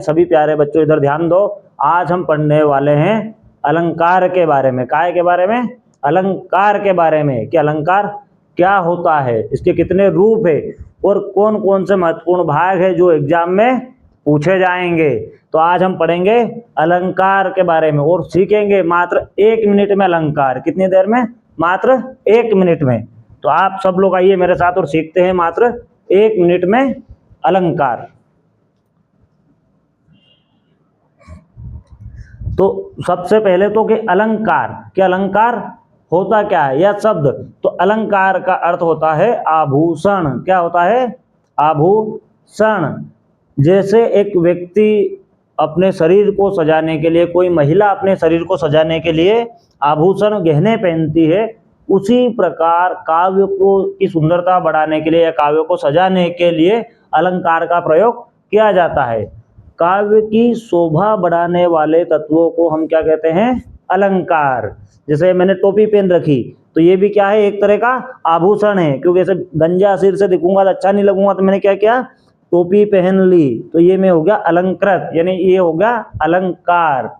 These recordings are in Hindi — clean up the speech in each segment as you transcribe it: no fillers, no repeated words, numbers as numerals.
सभी प्यारे बच्चों इधर ध्यान दो। आज हम पढ़ने वाले हैं अलंकार के बारे में। काय के बारे में? अलंकार के बारे में कि अलंकार क्या होता है, इसके कितने रूप है और कौन कौन से महत्वपूर्ण भाग है जो एग्जाम में पूछे जाएंगे। तो आज हम पढ़ेंगे अलंकार के बारे में और सीखेंगे मात्र 1 मिनट में अलंकार। कितनी देर में? मात्र 1 मिनट में। तो आप सब लोग आइए मेरे साथ और सीखते हैं मात्र 1 मिनट में अलंकार। तो सबसे पहले तो कि अलंकार, क्या अलंकार होता क्या है यह शब्द? तो अलंकार का अर्थ होता है आभूषण। क्या होता है? आभूषण। जैसे एक व्यक्ति अपने शरीर को सजाने के लिए, कोई महिला अपने शरीर को सजाने के लिए आभूषण गहने पहनती है, उसी प्रकार काव्य को की सुंदरता बढ़ाने के लिए या काव्य को सजाने के लिए अलंकार का प्रयोग किया जाता है। काव्य की शोभा बढ़ाने वाले तत्वों को हम क्या कहते हैं? अलंकार। जैसे मैंने टोपी पहन रखी तो ये भी क्या है? एक तरह का आभूषण है, क्योंकि ऐसे गंजा सिर से दिखूंगा तो अच्छा नहीं लगूंगा, तो मैंने क्या किया? टोपी पहन ली, तो ये में हो गया अलंकृत, यानी ये हो गया अलंकार।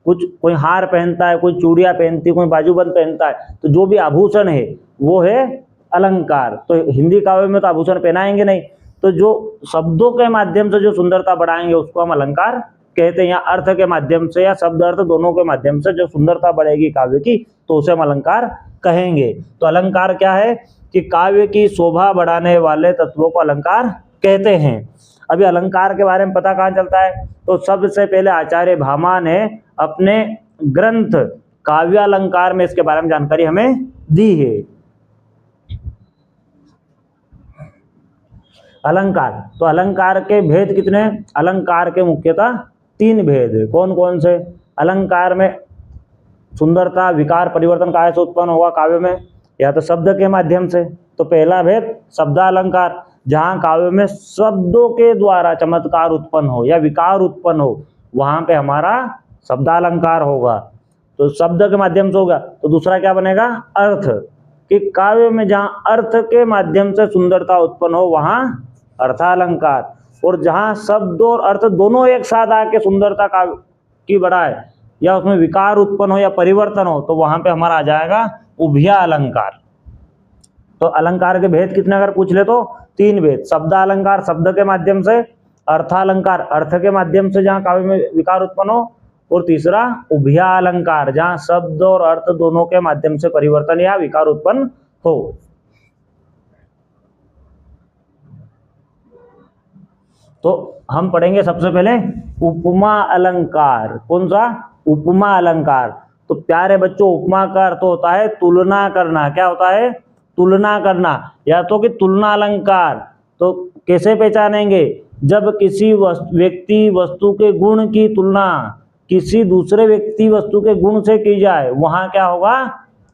कुछ कोई हार पहनता है, कोई चूड़ियां पहनती है, कोई बाजूबंद पहनता है, तो जो भी आभूषण है वो है अलंकार। तो हिंदी काव्य में तो आभूषण पहनाएंगे नहीं, तो जो शब्दों के माध्यम से जो सुंदरता बढ़ाएंगे उसको हम अलंकार कहते हैं, या अर्थ के माध्यम से या शब्द अर्थ दोनों के माध्यम से जो सुंदरता बढ़ेगी काव्य की, तो उसे हम अलंकार कहेंगे। तो अलंकार क्या है कि काव्य की शोभा बढ़ाने वाले तत्वों को अलंकार कहते हैं। अभी अलंकार के बारे में पता कहाँ चलता है? तो सबसे पहले आचार्य भामा ने अपने ग्रंथ काव्यालंकार में इसके बारे में जानकारी हमें दी है। अलंकार, तो अलंकार के भेद कितने? अलंकार के मुख्यतः 3 भेद है। कौन कौन से? अलंकार में सुंदरता, विकार, परिवर्तन काहे से उत्पन्न होगा काव्य में? या तो शब्द के माध्यम से। तो पहला भेद शब्दालंकार, जहां काव्य में शब्दों के द्वारा चमत्कार उत्पन्न हो या विकार उत्पन्न हो, वहां पे हमारा शब्दालंकार होगा, तो शब्द के माध्यम से होगा। तो दूसरा क्या बनेगा? अर्थ, कि काव्य में जहां अर्थ के माध्यम से सुंदरता उत्पन्न हो वहां अर्थालंकार, और जहां शब्द और अर्थ दोनों एक साथ आके सुंदरता काव्य की बढ़ाए या उसमें विकार उत्पन्न हो या परिवर्तन हो, तो वहां पे हमारा आ जाएगा उभया अलंकार। तो अलंकार के भेद कितने अगर पूछ ले तो 3 भेद। शब्दालंकार शब्द के माध्यम से, अर्थालंकार अर्थ के माध्यम से जहां काव्य में विकार उत्पन्न हो, और तीसरा उभया अलंकार जहां शब्द और अर्थ दोनों के माध्यम से परिवर्तन या विकार उत्पन्न हो। तो हम पढ़ेंगे सबसे पहले उपमा अलंकार। कौन सा? उपमा अलंकार। तो प्यारे बच्चों, उपमा का अर्थ होता है तुलना करना। क्या होता है? तुलना करना, या तो कि तुलना अलंकार। तो कैसे पहचानेंगे? जब किसी व्यक्ति वस्तु के गुण की तुलना किसी दूसरे व्यक्ति वस्तु के गुण से की जाए, वहां क्या होगा?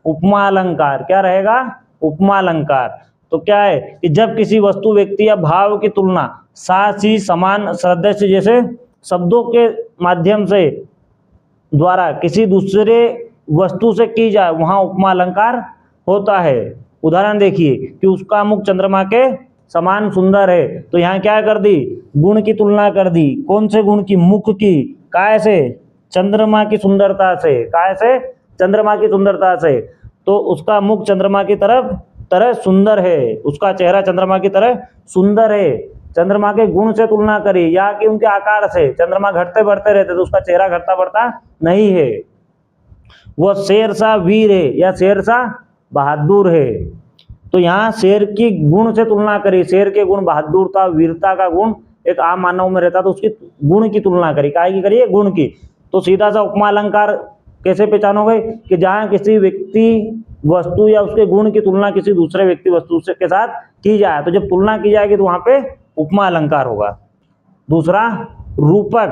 उपमा अलंकार। क्या रहेगा? उपमा अलंकार। तो क्या है कि जब किसी वस्तु, व्यक्ति या भाव की तुलना सासी, समान, सदृश जैसे शब्दों के माध्यम से द्वारा किसी दूसरे वस्तु से की जाए, वहां उपमा अलंकार होता है। उदाहरण देखिए कि उसका मुख चंद्रमा के समान सुंदर है, तो यहाँ क्या कर दी? गुण की तुलना कर दी। कौन से गुण की? मुख की। काय से? चंद्रमा की सुंदरता से। काय से? चंद्रमा की सुंदरता से। तो उसका मुख चंद्रमा की तरह सुंदर है, उसका चेहरा चंद्रमा की तरह सुंदर है। चंद्रमा के गुण से तुलना करी, या कि उनके आकार से। चंद्रमा घटते बढ़ते रहते, तो उसका चेहरा घटता बढ़ता नहीं है। वह शेर सा वीर है या शेर सा बहादुर है। तो यहाँ शेर की गुण से तुलना करी, शेर के गुण बहादुरता, वीरता का गुण एक आम मानव में रहता, तो उसकी गुण की तुलना करी। काहे की करिए? गुण की। तो सीधा सा उपमा अलंकार कैसे पहचानोगे? कि जहाँ किसी व्यक्ति, वस्तु या उसके गुण की तुलना किसी दूसरे व्यक्ति, वस्तु से के साथ की जाए, तो जब तुलना की जाएगी तो वहां पे उपमा अलंकार होगा। दूसरा रूपक।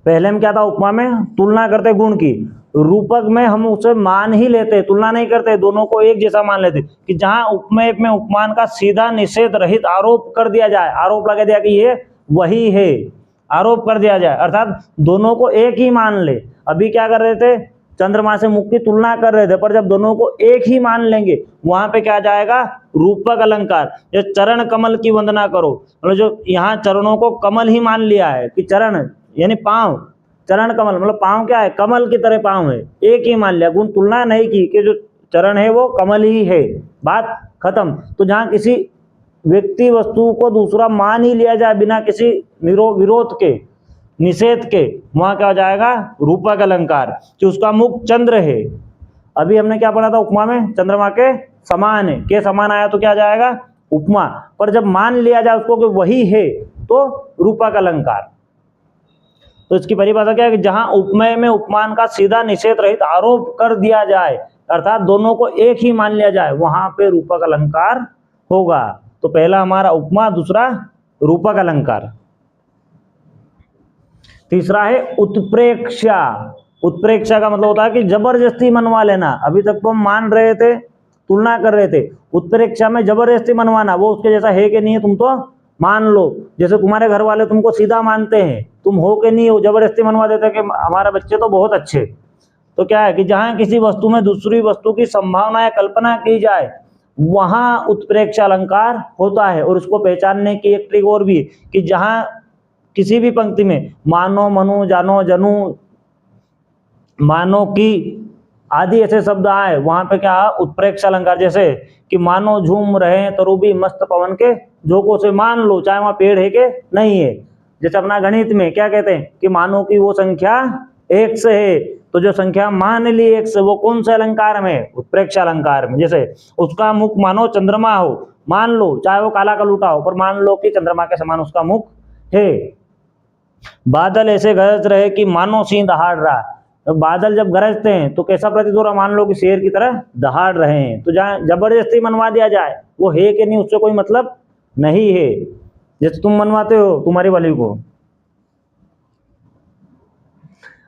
पहले में क्या था? उपमा में तुलना करते गुण की, रूपक में हम उसे मान ही लेते, तुलना नहीं करते, दोनों को एक जैसा मान लेते। कि जहां उपमेय में उपमान का सीधा निषेध रहित आरोप कर दिया जाए, आरोप लगा दिया कि ये वही है, आरोप कर दिया जाए, अर्थात दोनों को एक ही मान ले। अभी क्या कर रहे थे? चंद्रमा से मुख की तुलना कर रहे थे, पर जब दोनों को एक ही मान लेंगे वहां पे क्या जाएगा, रूपक अलंकार। जो चरण कमल की वंदना करो, मतलब जो यहाँ चरणों को कमल ही मान लिया है कि चरण यानी पांव, चरण कमल मतलब पांव क्या है, कमल की तरह पांव है, एक ही मान लिया, गुण तुलना नहीं की कि जो चरण है वो कमल ही है, बात खत्म। तो जहां किसी व्यक्ति वस्तु को दूसरा मान ही लिया जाए बिना किसी विरोध के, निषेध के, वहां क्या हो जाएगा, रूपक अलंकार, कि उसका मुख चंद्र है। अभी हमने क्या पढ़ा था उपमा में, चंद्रमा के समान है, के समान आया तो क्या जाएगा, उपमा। पर जब मान लिया जाए उसको कि वही है तो रूपक अलंकार। तो इसकी परिभाषा क्या है कि जहां उपमेय में उपमान का सीधा निषेध रहित आरोप कर दिया जाए, अर्थात दोनों को एक ही मान लिया जाए, वहां पे रूपक अलंकार होगा। तो पहला हमारा उपमा, दूसरा रूपक अलंकार। तीसरा है उत्प्रेक्षा। उत्प्रेक्षा का मतलब होता है कि जबरदस्ती मनवा लेना। अभी तक तो हम मान रहे थे, तुलना कर रहे थे, उत्प्रेक्षा में जबरदस्ती मनवाना, वो उसके जैसा है कि नहीं है तुम तो मान लो। जैसे तुम्हारे घर वाले तुमको सीधा मानते हैं, तुम हो कि नहीं हो, जबरदस्ती मनवा देते कि हमारे बच्चे तो बहुत अच्छे। तो क्या है कि जहां किसी वस्तु में दूसरी वस्तु की संभावना या कल्पना की जाए वहां उत्प्रेक्षा अलंकार होता है। और उसको पहचानने की एक ट्रिक और भी, कि जहां किसी भी पंक्ति में मानो, मनु, जानो, जनु, मानो की आदि ऐसे शब्द आए, वहां पे क्या, उत्प्रेक्षा अलंकार। जैसे कि मानो झूम रहे तरुबी मस्त पवन के झोंकों से, मान लो चाहे वहां पेड़ है कि नहीं है। जैसे अपना गणित में क्या कहते हैं कि मानो की वो संख्या एक से है, तो जो संख्या मान ली एक से, वो कौन से अलंकार में, उत्प्रेक्षा अलंकार में। जैसे उसका मुख मानो चंद्रमा हो, मान लो चाहे वो काला कलूटा हो, पर मान लो कि चंद्रमा के समान उसका मुख है। बादल ऐसे गरज रहे कि मानो सिंह दहाड़ रहा। तो बादल जब गरजते हैं तो कैसा प्रतीत हो रहा, मान लो कि शेर की तरह दहाड़ रहे हैं। तो जहाँ जबरदस्ती मनवा दिया जाए, वो है कि नहीं उससे कोई मतलब नहीं है, जैसे तुम मनवाते हो तुम्हारी वाली को।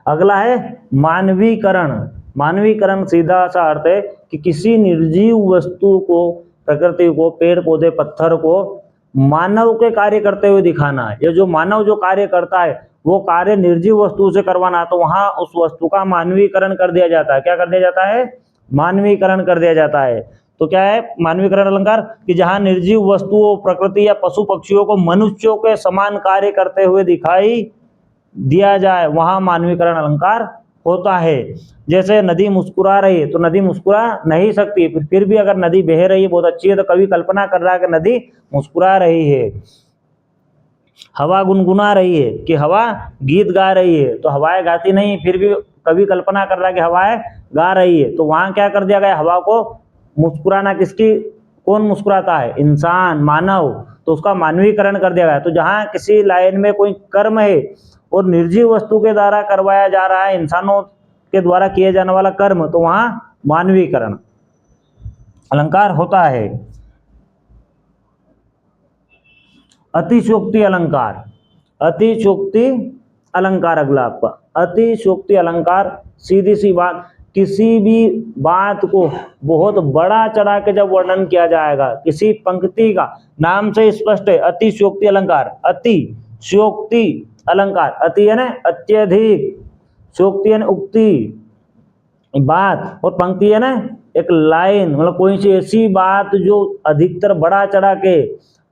अगला है मानवीकरण। मानवीकरण सीधा सा अर्थ है कि किसी निर्जीव वस्तु को, प्रकृति को, पेड़ पौधे, पत्थर को मानव के कार्य करते हुए दिखाना। ये जो मानव जो कार्य करता है वो कार्य निर्जीव वस्तु से करवाना, तो वहां उस वस्तु का मानवीकरण कर दिया जाता है। क्या कर दिया जाता है, मानवीकरण कर दिया जाता है। तो क्या है मानवीकरण अलंकार, कि जहां निर्जीव वस्तुओं, प्रकृति या पशु पक्षियों को मनुष्यों के समान कार्य करते हुए दिखाई दिया जाए, वहां मानवीकरण अलंकार होता है। जैसे नदी मुस्कुरा रही है, तो नदी मुस्कुरा नहीं सकती, फिर भी अगर नदी बह रही है, बहुत अच्छी है, तो कवि कल्पना कर रहा है कि नदी मुस्कुरा रही है। हवा गुनगुना रही है, कि हवा गीत गा रही है, तो हवाएं गाती नहीं, फिर भी कवि कल्पना कर रहा है कि हवाएं गा रही है। तो वहां क्या कर दिया गया, हवा को मुस्कुराना, किसकी, कौन मुस्कुराता है, इंसान, मानव, तो उसका मानवीकरण कर दिया गया। तो जहां किसी लाइन में कोई कर्म है और निर्जीव वस्तु के द्वारा करवाया जा रहा है, इंसानों के द्वारा किए जाने वाला कर्म, तो वहां मानवीकरण अलंकार होता है। अतिशयोक्ति अलंकार। अतिशयोक्ति अलंकार अगला आपका। अतिशयोक्ति अलंकार सीधी सी बात, किसी भी बात को बहुत बड़ा चढ़ा के जब वर्णन किया जाएगा, किसी पंक्ति का, नाम से स्पष्ट है अतिशयोक्ति अलंकार। अतिशयोक्ति अलंकार, अति है ना अत्यधिक, शोक्ति है ना उक्ति, बात, और पंक्ति है ना एक लाइन, मतलब कोई सी ऐसी बात जो अधिकतर बड़ा चढ़ा के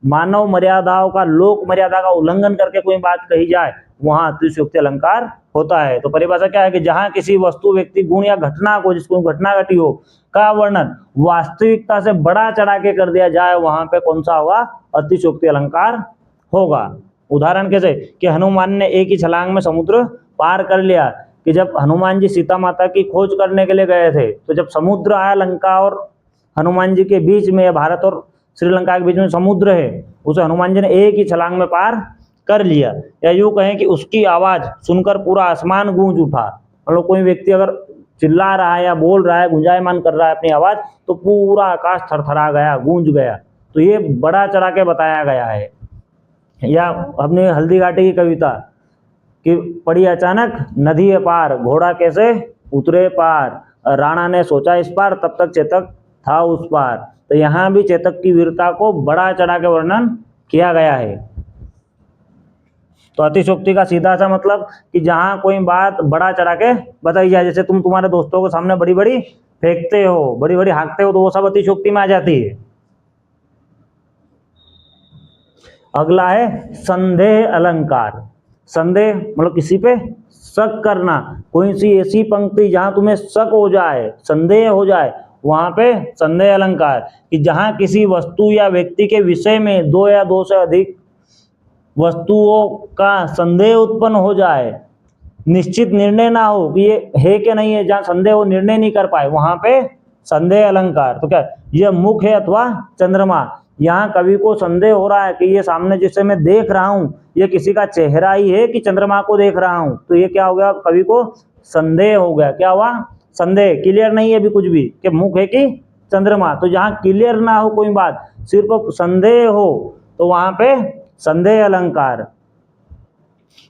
मानव मर्यादाओं का, लोक मर्यादा का उल्लंघन करके कोई बात कही जाए, वहां अतिशयोक्ति अलंकार होता है। तो परिभाषा क्या है कि जहां किसी वस्तु, व्यक्ति, गुण या घटना को, जिसको घटना घटी हो, का वर्णन वास्तविकता से बड़ा चढ़ा के कर दिया जाए, वहां पे कौन सा होगा, अतिशयोक्ति अलंकार होगा। उदाहरण कैसे कि हनुमान ने एक ही छलांग में समुद्र पार कर लिया। कि जब हनुमान जी सीता माता की खोज करने के लिए गए थे, तो जब समुद्र आया लंका और हनुमान जी के बीच में, भारत और श्रीलंका के बीच में समुद्र है, उसे हनुमान जी ने एक ही छलांग में पार कर लिया। या यूं कहें कि उसकी आवाज सुनकर पूरा आसमान गूंज उठा। मतलब कोई व्यक्ति अगर चिल्ला रहा है या बोल रहा है, गुंजायमान कर रहा है अपनी आवाज, तो पूरा आकाश थरथरा गया, गूंज गया। तो ये बड़ा चढ़ा के बताया गया है। या अपने हल्दी घाटी की कविता कि पड़ी अचानक नदी है पार, घोड़ा कैसे उतरे पार, राणा ने सोचा इस पार, तब तक चेतक था उस पार। तो यहाँ भी चेतक की वीरता को बड़ा चढ़ा के वर्णन किया गया है। तो अतिशयोक्ति का सीधा सा मतलब कि जहां कोई बात बड़ा चढ़ा के बताई जाए, जैसे तुम तुम्हारे दोस्तों के सामने बड़ी बड़ी फेंकते हो, बड़ी बड़ी हाँकते हो, तो वो सब अतिशयोक्ति में आ जाती है। अगला है संदेह अलंकार। संदेह मतलब किसी पे शक करना, कोई सी ऐसी पंक्ति जहां तुम्हें शक हो जाए, संदेह हो जाए, वहां पे संदेह अलंकार। कि जहां किसी वस्तु या व्यक्ति के विषय में दो या दो से अधिक वस्तुओं का संदेह उत्पन्न हो जाए, निश्चित निर्णय ना हो कि ये है कि नहीं है, जहां संदेह वो निर्णय नहीं कर पाए, वहां पे संदेह अलंकार। तो क्या ये मुख है अथवा चंद्रमा, यहाँ कवि को संदेह हो रहा है कि ये सामने जिसे मैं देख रहा हूं ये किसी का चेहरा ही है कि चंद्रमा को देख रहा हूं, तो ये क्या हो गया, कवि को संदेह हो गया। क्या हुआ, संदेह, क्लियर नहीं है अभी कुछ भी कि मुख है कि चंद्रमा। तो जहां क्लियर ना हो कोई बात, सिर्फ संदेह हो, तो वहां पे संदेह अलंकार।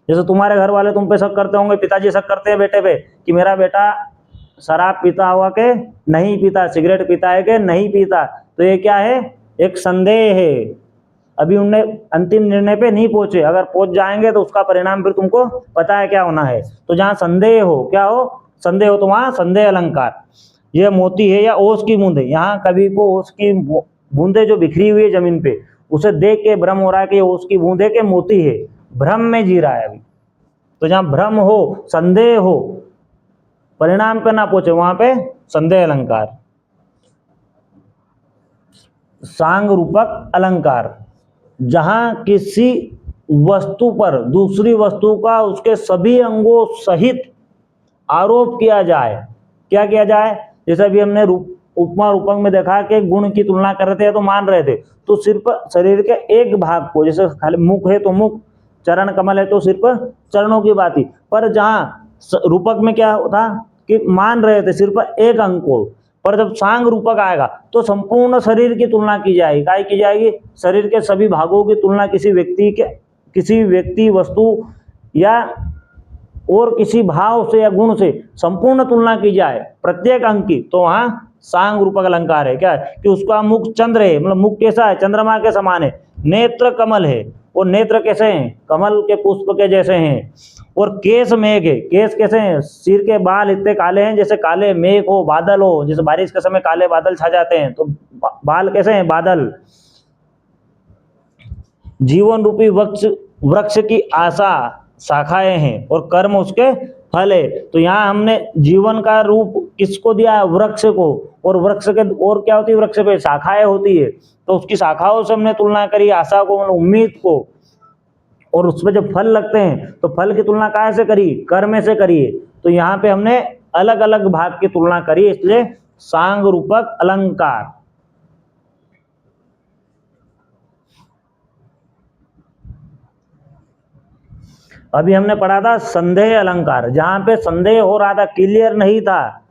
जैसे तुम्हारे घर वाले तुम पे शक करते होंगे, पिताजी शक करते हैं बेटे पे कि मेरा बेटा शराब पीता हुआ के नहीं पीता, सिगरेट पीता है कि नहीं पीता, तो ये क्या है, एक संदेह है। अभी उनने अंतिम निर्णय पे नहीं पहुंचे, अगर पहुंच जाएंगे तो उसका परिणाम फिर तुमको पता है क्या होना है। तो जहां संदेह हो, क्या हो, संदेह हो, तो वहां संदेह अलंकार। यह मोती है या ओस की बूंदे, यहाँ कवि को ओस की बूंदे जो बिखरी हुई है जमीन पे, उसे देख के भ्रम हो रहा है कि ओस की बूंदे के मोती है, भ्रम में जी रहा है अभी। तो जहां भ्रम हो, संदेह हो, परिणाम पे ना पहुंचे, वहां पे संदेह अलंकार। सांग रूपक अलंकार, जहां किसी वस्तु पर दूसरी वस्तु का उसके सभी अंगों सहित आरोप किया जाए। क्या किया जाए, जैसे अभी हमने उपमा रूपक में देखा कि गुण की तुलना कर रहे थे तो मान रहे थे, तो सिर्फ शरीर के एक भाग को, जैसे खाली मुख है तो मुख, चरण कमल है तो सिर्फ चरणों की बात ही। पर जहां रूपक में क्या होता कि मान रहे थे सिर्फ एक अंग को, पर जब सांग रूपक आएगा तो संपूर्ण शरीर की तुलना की जाएगी। क्या की जाएगी, शरीर के सभी भागों की तुलना किसी व्यक्ति वस्तु या और किसी भाव से या गुण से संपूर्ण तुलना की जाए प्रत्येक अंग की, तो वहां सांग रूपक अलंकार है। क्या है कि उसका मुख चंद्र है, मतलब मुख कैसा है, चंद्रमा के समान है। नेत्र कमल है, और नेत्र कैसे हैं, कमल के पुष्प के जैसे हैं। और केस मेघ है, केस कैसे हैं, सिर के बाल इतने काले हैं जैसे काले मेघ हो, बादल हो, जैसे बारिश के समय काले बादल छा जाते हैं, तो बाल कैसे हैं, बादल। जीवन रूपी वृक्ष की आशा शाखाएं हैं और कर्म उसके फल है। तो यहाँ हमने जीवन का रूप किसको दिया है, वृक्ष को, और वृक्ष के और क्या होती है, वृक्ष पे शाखाएं होती है, तो उसकी शाखाओं से हमने तुलना करी आशा को, मतलब उम्मीद को, और उसमें जब फल लगते हैं तो फल की तुलना कहाँ से करी, कर्म से करी है। तो यहाँ पे हमने अलग अलग भाग की तुलना करी, इसलिए सांग रूपक अलंकार। अभी हमने पढ़ा था संदेह अलंकार, जहां पे संदेह हो रहा था, क्लियर नहीं था,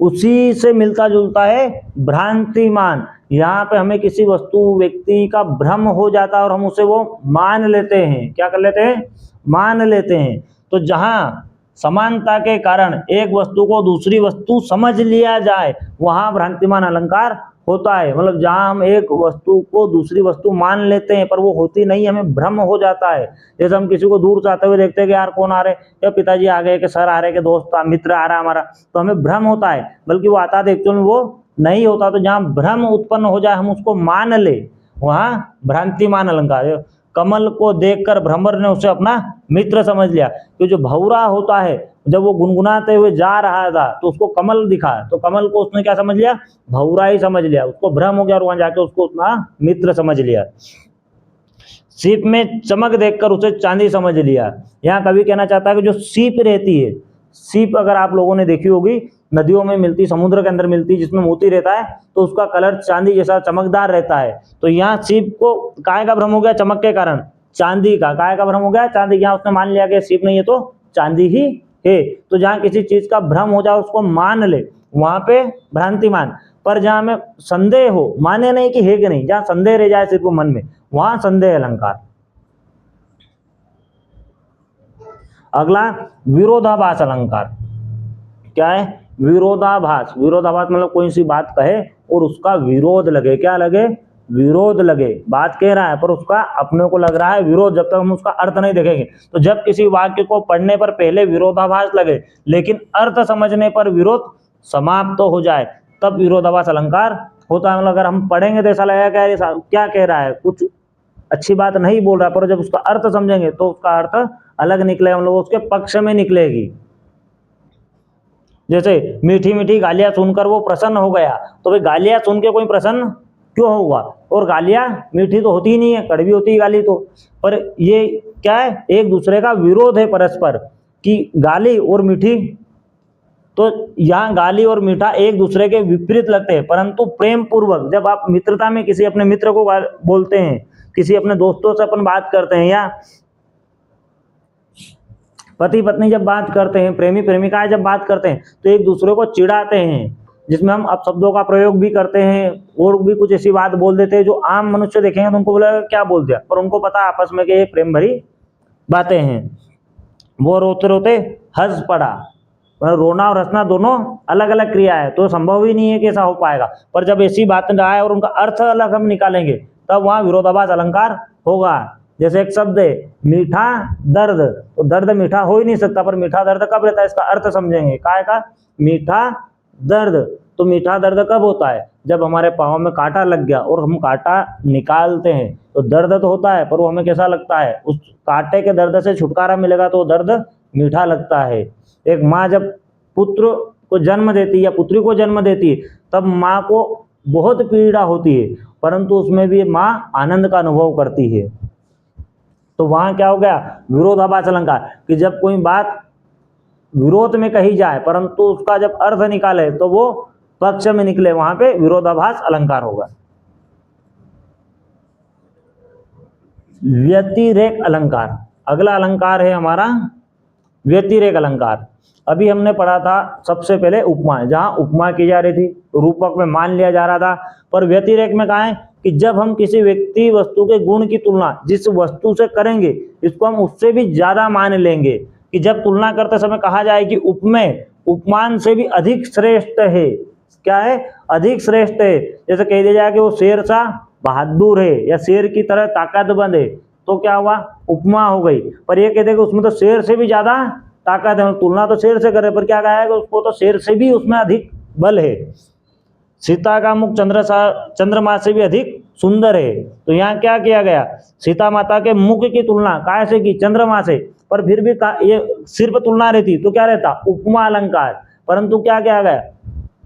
उसी से मिलता जुलता है भ्रांतिमान। यहाँ पे हमें किसी वस्तु व्यक्ति का भ्रम हो जाता है और हम उसे वो मान लेते हैं। क्या कर लेते हैं, मान लेते हैं। तो जहां समानता के कारण एक वस्तु को दूसरी वस्तु समझ लिया जाए, वहां भ्रांतिमान अलंकार होता है। मतलब जहां हम एक वस्तु को दूसरी वस्तु मान लेते हैं पर वो होती नहीं, हमें भ्रम हो जाता है। जैसे हम किसी को दूर से आते हुए देखते हैं कि यार कौन आ रहे, या पिताजी आ गए, कि सर आ रहे, कि दोस्त मित्र आ रहा हमारा, तो हमें भ्रम होता है, बल्कि वो आता है एक्चुअल में वो नहीं होता। तो जहां भ्रम उत्पन्न हो जाए, हम उसको मान ले, वहां भ्रांतिमान अलंकार। कमल को देखकर भ्रमर ने उसे अपना मित्र समझ लिया। कि जो भौरा होता है, जब वो गुनगुनाते हुए जा रहा था तो उसको कमल दिखा, तो कमल को उसने क्या समझ लिया, भौरा ही समझ लिया, उसको भ्रम हो गया और वहां जाके उसको अपना मित्र समझ लिया। सीप में चमक देखकर उसे चांदी समझ लिया। यहाँ कवि कहना चाहता है कि जो सीप रहती है, सीप अगर आप लोगों ने देखी होगी, नदियों में मिलती, समुद्र के अंदर मिलती, जिसमें मोती रहता है, तो उसका कलर चांदी जैसा चमकदार रहता है। तो यहाँ सीप को काय का भ्रम हो गया, चमक के कारण, चांदी का, काय का भ्रम हो गया, चांदी। यहाँ उसने मान लिया कि सीप नहीं है तो चांदी ही है। तो जहाँ किसी चीज का भ्रम हो जाए, उसको मान ले, वहां पे भ्रांतिमान। पर जहां में संदेह हो, माने नहीं कि है कि नहीं, जहां संदेह रह जाए सिर्फ मन में, वहां संदेह अलंकार। अगला विरोधाभास अलंकार। क्या है, विरोधाभास। विरोधाभास मतलब कोई सी बात कहे और उसका विरोध लगे, क्या लगे, विरोध लगे, बात कह रहा है पर उसका अपने को लग रहा है विरोध, जब तक हम उसका अर्थ नहीं देखेंगे। तो जब किसी वाक्य को पढ़ने पर पहले विरोधाभास लगे लेकिन अर्थ समझने पर विरोध समाप्त तो हो जाए, तब विरोधाभास अलंकार होता है। मतलब अगर हम पढ़ेंगे तो ऐसा लगेगा क्या कह रहा है, कुछ अच्छी बात नहीं बोल रहा, पर जब उसका अर्थ समझेंगे तो उसका अर्थ अलग निकलेगा, मतलब उसके पक्ष में निकलेगी। जैसे मीठी मीठी गालियां सुनकर वो प्रसन्न हो गया, तो भाई गालियां सुन के कोई प्रसन्न क्यों होगा, और गालियां मीठी तो होती ही नहीं है, कड़वी होती है गाली तो। पर ये क्या है, एक दूसरे का विरोध है परस्पर, कि गाली और मीठी, तो यहाँ गाली और मीठा एक दूसरे के विपरीत लगते हैं, परंतु प्रेम पूर्वक जब आप मित्रता में किसी अपने मित्र को बोलते हैं, किसी अपने दोस्तों से अपन बात करते हैं, या पति पत्नी जब बात करते हैं, प्रेमी प्रेमिकाएं जब बात करते हैं, तो एक दूसरे को चिढ़ाते हैं, जिसमें हम अपशब्दों का प्रयोग भी करते हैं और भी कुछ ऐसी बात बोल देते हैं जो आम मनुष्य देखेंगे तो उनको बोलेगा क्या बोल दिया, पर उनको पता आपस में कि ये प्रेम भरी बातें हैं। वो रोते रोते हंस पड़ा, मतलब रोना और हंसना दोनों अलग अलग क्रिया है, तो संभव ही नहीं है कि ऐसा हो पाएगा। पर जब ऐसी बात आए और उनका अर्थ अलग हम निकालेंगे, तब वहाँ विरोधाभास अलंकार होगा। जैसे एक शब्द है मीठा दर्द, तो दर्द मीठा हो ही नहीं सकता, पर मीठा दर्द कब रहता है, इसका अर्थ समझेंगे। काय का मीठा दर्द, तो मीठा दर्द कब होता है, जब हमारे पाँव में कांटा लग गया और हम कांटा निकालते हैं, तो दर्द तो होता है, पर वो हमें कैसा लगता है, उस कांटे के दर्द से छुटकारा मिलेगा तो दर्द मीठा लगता है। एक माँ जब पुत्र को जन्म देती है या पुत्री को जन्म देती है, तब माँ को बहुत पीड़ा होती है, परंतु उसमें भी माँ आनंद का अनुभव करती है। तो वहां क्या हो गया, विरोधाभास अलंकार, कि जब कोई बात विरोध में कही जाए परंतु उसका जब अर्थ निकाले तो वो पक्ष में निकले, वहां पे विरोधाभास अलंकार होगा। व्यतिरेक अलंकार, अगला अलंकार है हमारा व्यतिरेक अलंकार। अभी हमने पढ़ा था सबसे पहले उपमा, जहां उपमा की जा रही थी, रूपक में मान लिया जा रहा था, पर व्यतिरेक में कहा है कि जब हम किसी व्यक्ति वस्तु के गुण की तुलना जिस वस्तु से करेंगे, इसको हम उससे भी ज्यादा मान लेंगे, कि जब तुलना करते समय कहा जाए कि उपमेय उपमान से भी अधिक श्रेष्ठ है। क्या है, अधिक श्रेष्ठ है। जैसे कह दिया जाए कि वो शेर सा बहादुर है या शेर की तरह ताकतवर है, तो क्या हुआ, उपमा हो गई। पर ये कहते हैं कि उसमें तो शेर से भी ज्यादा ताकत है, तुलना तो शेर से करे, पर क्या कहा है कि उसको तो शेर से भी उसमें अधिक बल है। सीता का मुख चंद्रमा से भी अधिक सुंदर है, तो यहाँ क्या किया गया, सीता माता के मुख की तुलना काय से की, चंद्रमा से, पर फिर भी ये सिर्फ तुलना रहती तो क्या रहता, उपमा अलंकार। परंतु क्या किया गया,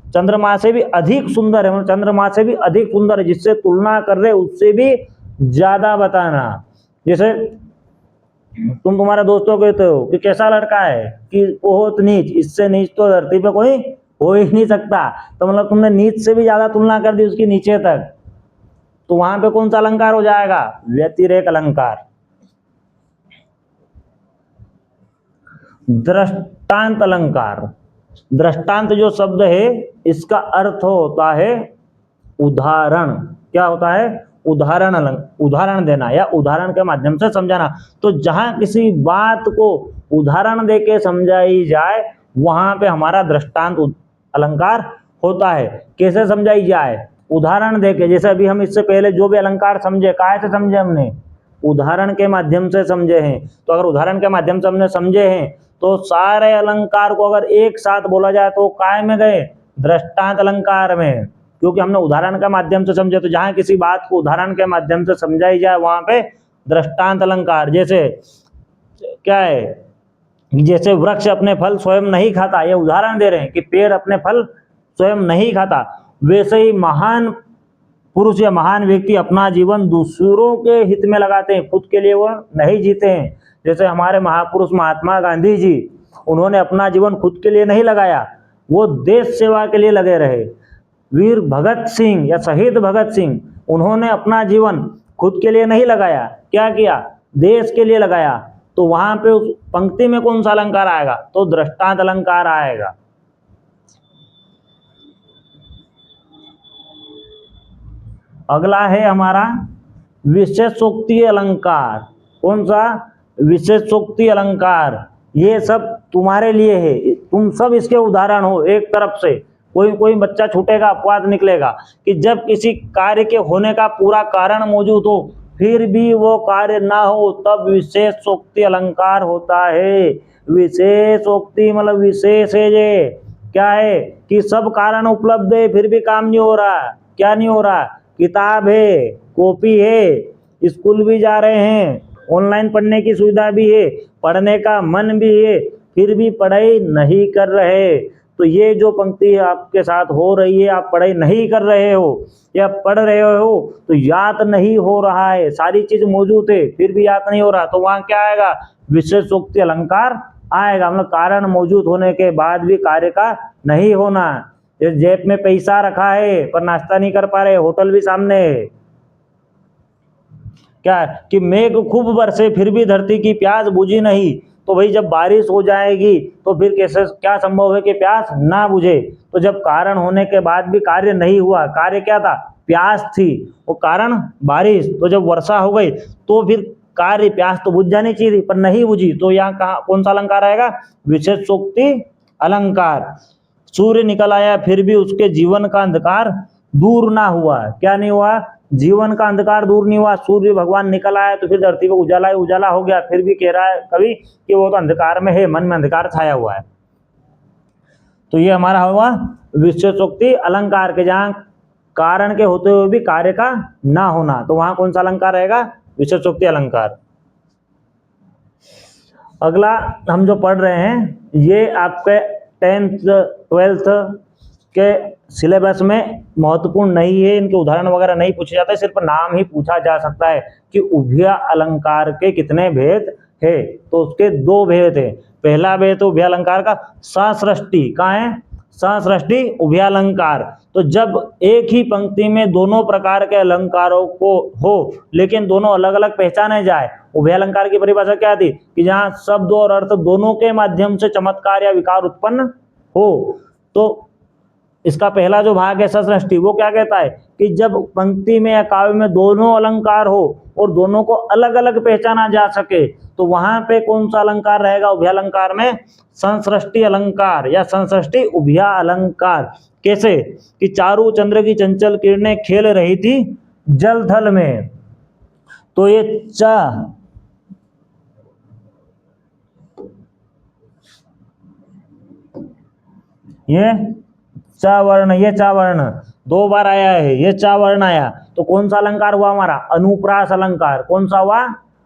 चंद्रमा से भी अधिक सुंदर है, चंद्रमा से भी अधिक सुंदर है, जिससे तुलना कर रहे उससे भी ज्यादा बताना। जैसे तुम तुम्हारे दोस्तों कहते हो कि कैसा लड़का है, कि बहुत नीच, इससे नीच तो धरती पे कोई हो ही नहीं सकता, तो मतलब तुमने नीच से भी ज्यादा तुलना कर दी उसकी नीचे तक, तो वहां पे कौन सा अलंकार हो जाएगा, व्यतिरेक अलंकार। दृष्टांत अलंकार, दृष्टांत जो शब्द है इसका अर्थ होता है उदाहरण। क्या होता है, उदाहरण, उदाहरण देना या उदाहरण के माध्यम से समझाना। तो जहां किसी बात को उदाहरण देके समझाई जाए वहां पे हमारा दृष्टांत अलंकार होता है। कैसे समझाई जाए, उदाहरण देके। जैसे अभी हम इससे पहले जो भी अलंकार समझे, काहे से समझे, हमने उदाहरण के माध्यम से समझे हैं। तो अगर उदाहरण के माध्यम से हमने समझे हैं तो सारे अलंकार को अगर एक साथ बोला जाए तो काय में गए, दृष्टांत अलंकार में, क्योंकि हमने उदाहरण के माध्यम से समझे। तो जहां किसी बात को उदाहरण के माध्यम से समझाई जाए वहां पे दृष्टांत अलंकार। जैसे क्या है, जैसे वृक्ष अपने फल स्वयं नहीं खाता, ये उदाहरण दे रहे हैं कि पेड़ अपने फल स्वयं नहीं खाता, वैसे ही महान पुरुष या महान व्यक्ति अपना जीवन दूसरों के हित में लगाते हैं, खुद के लिए वो नहीं जीते हैं। जैसे हमारे महापुरुष महात्मा गांधी जी, उन्होंने अपना जीवन खुद के लिए नहीं लगाया, वो देश सेवा के लिए लगे रहे। वीर भगत सिंह या शहीद भगत सिंह, उन्होंने अपना जीवन खुद के लिए नहीं लगाया, क्या किया, देश के लिए लगाया। तो वहां पे उस पंक्ति में कौन सा अलंकार आएगा, तो दृष्टांत अलंकार आएगा। अगला है हमारा विशेषोक्ति अलंकार। कौन सा, विशेषोक्ति अलंकार। ये सब तुम्हारे लिए है, तुम सब इसके उदाहरण हो एक तरफ से। कोई कोई बच्चा छूटेगा, अपवाद निकलेगा कि जब किसी कार्य के होने का पूरा कारण मौजूद हो फिर भी वो कार्य ना हो तब विशेषोक्ति अलंकार होता है। विशेषोक्ति मतलब विशेष है, ये क्या है कि सब कारण उपलब्ध है फिर भी काम नहीं हो रहा। क्या नहीं हो रहा? किताब है, कॉपी है, स्कूल भी जा रहे हैं, ऑनलाइन पढ़ने की सुविधा भी है, पढ़ने का मन भी है, फिर भी पढ़ाई नहीं कर रहे। तो ये जो पंक्ति आपके साथ हो रही है, आप पढ़ाई नहीं कर रहे हो या पढ़ रहे हो तो याद नहीं हो रहा है, सारी चीज मौजूद है फिर भी याद नहीं हो रहा, तो वहां क्या आएगा? विशेषोक्ति अलंकार आएगा। मतलब कारण मौजूद होने के बाद भी कार्य का नहीं होना। इस जेब में पैसा रखा है पर नाश्ता नहीं कर पा रहे, होटल भी सामने है। क्या कि मेघ खूब बरसे फिर भी धरती की प्यास बुझी नहीं, तो भाई जब बारिश हो जाएगी तो फिर कैसे क्या संभव है कि प्यास ना बुझे? तो जब कारण होने के बाद भी कार्य नहीं हुआ, कार्य क्या था? प्यास थी, वो कारण बारिश, तो जब वर्षा हो गई तो फिर कार्य प्यास तो बुझ जानी चाहिए पर नहीं बुझी, तो यहाँ कहा कौन सा अलंकार आएगा? विशेषोक्ति अलंकार। सूर्य निकल आया फिर भी उसके जीवन का अंधकार दूर ना हुआ। क्या नहीं हुआ? जीवन का अंधकार दूर नहीं हुआ। सूर्य भगवान निकल आया तो फिर धरती को उजाला ही उजाला हो गया, फिर भी कह रहा है कवि कि वो तो अंधकार में है, मन में अंधकार छाया हुआ है। तो ये हमारा हुआ विशेषोक्ति अलंकार के, जहां कारण के होते हुए भी कार्य का ना होना, तो वहां कौन सा अलंकार रहेगा? विशेषोक्ति अलंकार। अगला हम जो पढ़ रहे हैं ये आपके 10th 12th के सिलेबस में महत्वपूर्ण नहीं है, इनके उदाहरण वगैरह नहीं पूछे जाते, सिर्फ नाम ही पूछा जा सकता है कि उभय अलंकार के कितने भेद है। तो उसके दो भेद है। पहला भेद तो उभय अलंकार का ससृष्टि। कहाँ है? ससृष्टि उभय अलंकार। तो जब एक ही पंक्ति में दोनों प्रकार के अलंकारों को हो लेकिन दोनों अलग अलग पहचाने जाए, उभय अलंकार की परिभाषा क्या थी कि जहां शब्द और अर्थ दोनों के माध्यम से चमत्कार या विकार उत्पन्न हो। तो इसका पहला जो भाग है ससृष्टि, वो क्या कहता है कि जब पंक्ति में या काव्य में दोनों अलंकार हो और दोनों को अलग अलग पहचाना जा सके, तो वहां पे कौन सा अलंकार रहेगा? उभय अलंकार में संसृष्टि अलंकार या संसृष्टि उभय अलंकार। कैसे कि चारु चंद्र की चंचल किरणें खेल रही थी जल थल में, तो ये चा वर्ण, ये चा वर्ण दो बार आया है, ये चा वर्ण आया, तो कौन सा अलंकार हुआ हमारा? अनुप्रास अलंकार। कौन सा हुआ?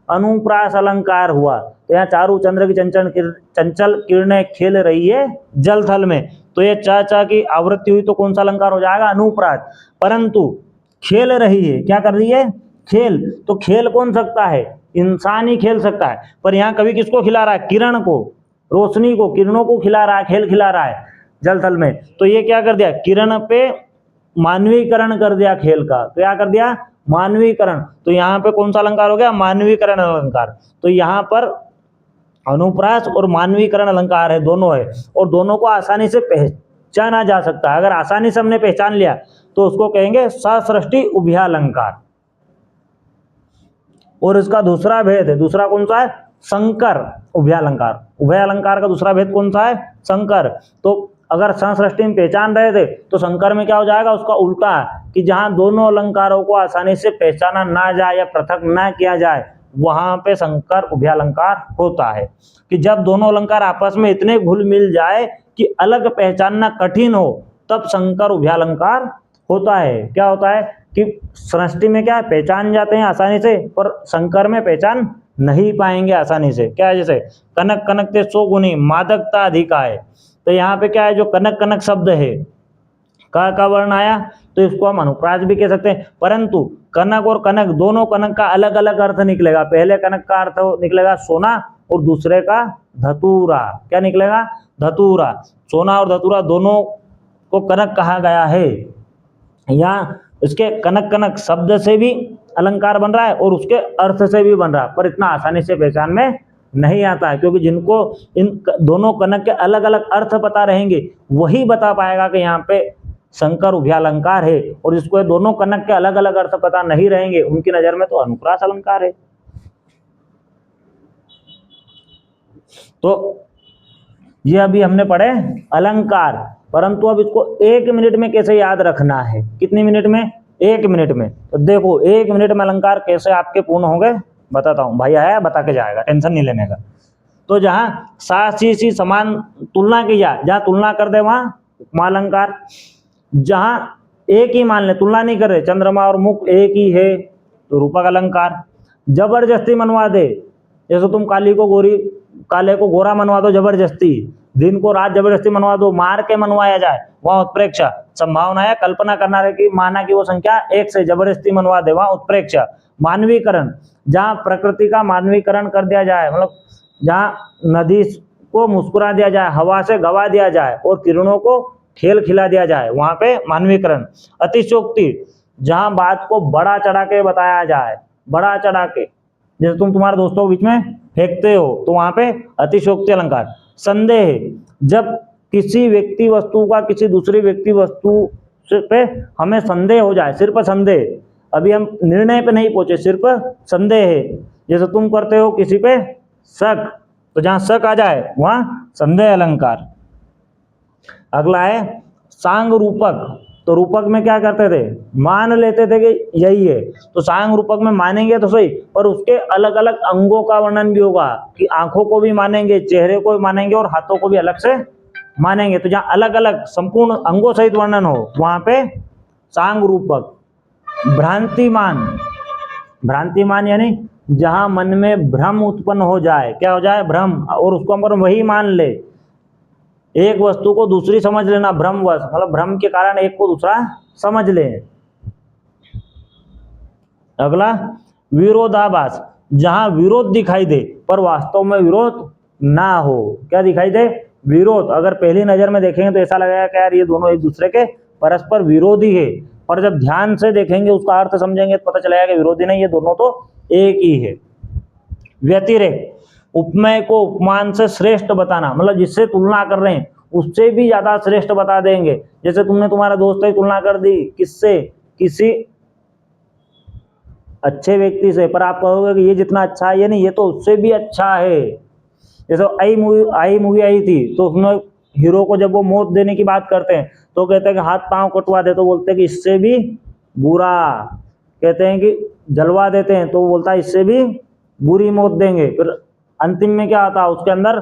अनुप्रास अलंकार हुआ। तो यहाँ चारु चंद्र की चंचल किरणें खेल रही है जल थल में, तो ये चा चा की आवृत्ति हुई तो कौन सा अलंकार हो जाएगा? अनुप्रास। परंतु खेल रही है, क्या कर रही है? खेल। तो खेल कौन सकता है? इंसान ही खेल सकता है, पर यहाँ कवि किसको खिला रहा है? किरण को, रोशनी को, किरणों को खिला रहा है, खेल खिला रहा है जल थल में। तो ये क्या कर दिया? किरण पे मानवीकरण कर दिया खेल का। क्या कर दिया? मानवीकरण। तो यहाँ पे कौन सा अलंकार हो गया? मानवीकरण अलंकार। तो यहाँ पर अनुप्रास और मानवीकरण अलंकार है, दोनों है, और दोनों को आसानी से पहचाना जा सकता है। अगर आसानी से हमने पहचान लिया तो उसको कहेंगे ससृष्टि उभय अलंकार। और इसका दूसरा भेद है, दूसरा कौन सा है? संकर उभय अलंकार। उभय अलंकार का दूसरा भेद कौन सा है? संकर। तो अगर संसृष्टि में पहचान रहे थे तो संकर में क्या हो जाएगा? उसका उल्टा, कि जहां दोनों अलंकारों को आसानी से पहचाना ना जाए या पृथक ना किया जाए, वहां पे संकर उभय अलंकार होता है। कि जब दोनों अलंकार आपस में इतने घुल मिल जाए कि अलग पहचानना कठिन हो, तब संकर उभय अलंकार होता है। क्या होता है कि सृष्टि में क्या है? पहचान जाते हैं आसानी से, पर संकर में पहचान नहीं पाएंगे आसानी से। क्या है? जैसे कनक कनक ते सो गुनी मादकता अधिका है, तो यहाँ पे क्या है? जो कनक कनक शब्द है, का वर्ण आया, तो इसको हम अनुप्रास भी कह सकते हैं। परंतु कनक और कनक, दोनों कनक का अलग अलग अर्थ निकलेगा। पहले कनक का अर्थ निकलेगा सोना और दूसरे का धतूरा। क्या निकलेगा? धतूरा। सोना और धतूरा दोनों को कनक कहा गया है। यहाँ इसके कनक कनक शब्द से भी अलंकार बन रहा है और उसके अर्थ से भी बन रहा है, पर इतना आसानी से पहचान में नहीं आता है, क्योंकि जिनको इन दोनों कनक के अलग अलग अर्थ पता रहेंगे वही बता पाएगा कि यहाँ पे संकर उभय अलंकार है, और जिसको दोनों कनक के अलग अलग अर्थ पता नहीं रहेंगे उनकी नजर में तो अनुप्रास अलंकार है। तो ये अभी हमने पढ़े अलंकार। परंतु अब इसको 1 मिनट में कैसे याद रखना है, कितनी मिनट में, 1 मिनट में। तो देखो 1 मिनट में अलंकार कैसे आपके पूर्ण होंगे बताता हूँ, भाई आया बता के जाएगा, टेंशन नहीं लेने का। तो जहाँ सा सी समान तुलना की जाए, जहाँ तुलना कर दे वहाँ उपमा अलंकार। जहाँ एक ही मान ले, तुलना नहीं कर रहे, चंद्रमा और मुख एक ही है तो रूपक अलंकार। जबरदस्ती मनवा दे, जैसे तुम काली को गोरी, काले को गोरा मनवा दो जबरदस्ती, दिन को रात जबरदस्ती मनवा दो, मार के मनवाया जाए, वहाँ उत्प्रेक्षा। संभावना है कल्पना करना रहे कि माना कि वो संख्या 1 से जबरदस्ती मनवा दे, वहाँ उत्प्रेक्षा। मानवीकरण, जहाँ प्रकृति का मानवीकरण कर दिया जाए, मतलब जहाँ नदी को मुस्कुरा दिया जाए, हवा से गवा दिया जाए और किरणों को खेल खिला दिया जाए, वहाँ पे मानवीकरण। अतिशयोक्ति, जहाँ बात को बड़ा चढ़ा के बताया जाए, बड़ा चढ़ा के, जैसे तुम तुम्हारे दोस्तों के बीच में फेंकते हो तो वहाँ पे अतिशयोक्ति अलंकार। संदेह, जब किसी व्यक्ति वस्तु का किसी दूसरी व्यक्ति वस्तु पे हमें संदेह हो जाए, सिर्फ संदेह, अभी हम निर्णय पे नहीं पहुंचे, सिर्फ संदेह है, जैसे तुम करते हो किसी पे शक, तो जहाँ शक आ जाए वहाँ संदेह अलंकार। अगला है सांग रूपक। तो रूपक में क्या करते थे, मान लेते थे कि यही है, तो सांग रूपक में मानेंगे तो सही, पर उसके अलग अलग अंगों का वर्णन भी होगा, कि आंखों को भी मानेंगे, चेहरे को भी मानेंगे और हाथों को भी अलग से मानेंगे। तो जहाँ अलग अलग संपूर्ण अंगों सहित वर्णन हो वहाँ पे सांग रूपक। भ्रांतिमान, भ्रांतिमान यानी जहाँ मन में भ्रम उत्पन्न हो जाए, क्या हो जाए, भ्रम, और उसको हम वही मान ले, एक वस्तु को दूसरी समझ लेना, भ्रमवश, मतलब भ्रम के कारण एक को दूसरा समझ ले। अगला विरोधाभास, जहां विरोध दिखाई दे पर वास्तव में विरोध ना हो, क्या दिखाई दे, विरोध। अगर पहली नजर में देखेंगे तो ऐसा लगेगा कि यार ये दोनों एक दूसरे के परस्पर विरोधी है, पर जब ध्यान से देखेंगे उसका अर्थ समझेंगे तो पता चलेगा कि विरोधी नहीं, ये दोनों तो एक ही है। व्यतिरेक, उपमेय को उपमान से श्रेष्ठ बताना, मतलब जिससे तुलना कर रहे हैं उससे भी ज्यादा श्रेष्ठ बता देंगे। जैसे तुमने तुम्हारा दोस्त की तुलना कर दी किससे, किसी अच्छे व्यक्ति से, पर आप कहोगे कि ये जितना अच्छा है ये नहीं, ये तो उससे भी अच्छा है। जैसे आई मूवी आई थी, तो उसमें हीरो को जब वो मौत देने की बात करते हैं तो कहते हैं कि हाथ पांव कटवा दे, तो बोलते हैं कि इससे भी बुरा। कहते हैं कि जलवा देते हैं तो वो बोलता है इससे भी बुरी मौत देंगे। फिर अंतिम में क्या होता है, उसके अंदर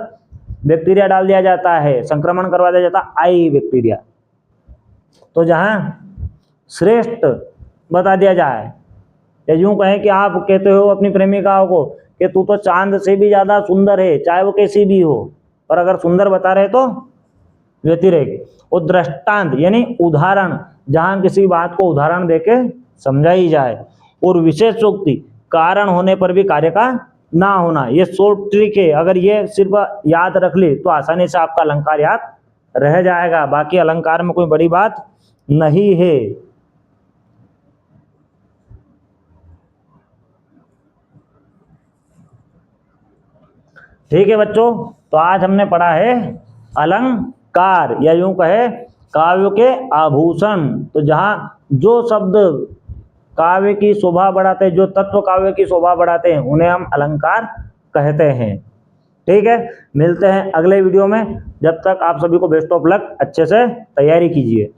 बैक्टीरिया डाल दिया जाता है, संक्रमण करवा दिया जाता है, आई बैक्टीरिया। तो जहां श्रेष्ठ बता दिया जाए, या यूं कहें कि आप कहते हो अपनी प्रेमिकाओं को कि तू तो चांद से भी ज्यादा सुंदर है, चाहे वो कैसी भी हो, पर अगर सुंदर बता रहे तो व्यतिरेक। और दृष्टांत यानी उदाहरण, जहां किसी बात को उदाहरण देके समझाई जाए। और विशेषोक्ति, कारण होने पर भी कार्य का ना होना। ये शॉर्ट ट्रिक है, अगर ये सिर्फ याद रख ली तो आसानी से आपका अलंकार याद रह जाएगा, बाकी अलंकार में कोई बड़ी बात नहीं है। ठीक है बच्चों, तो आज हमने पढ़ा है अलंकार, या यूं कहे काव्य के आभूषण। तो जहां जो शब्द काव्य की शोभा बढ़ाते हैं, जो तत्व काव्य की शोभा बढ़ाते हैं, उन्हें हम अलंकार कहते हैं। ठीक है, मिलते हैं अगले वीडियो में। जब तक आप सभी को बेस्ट ऑफ लक, अच्छे से तैयारी कीजिए।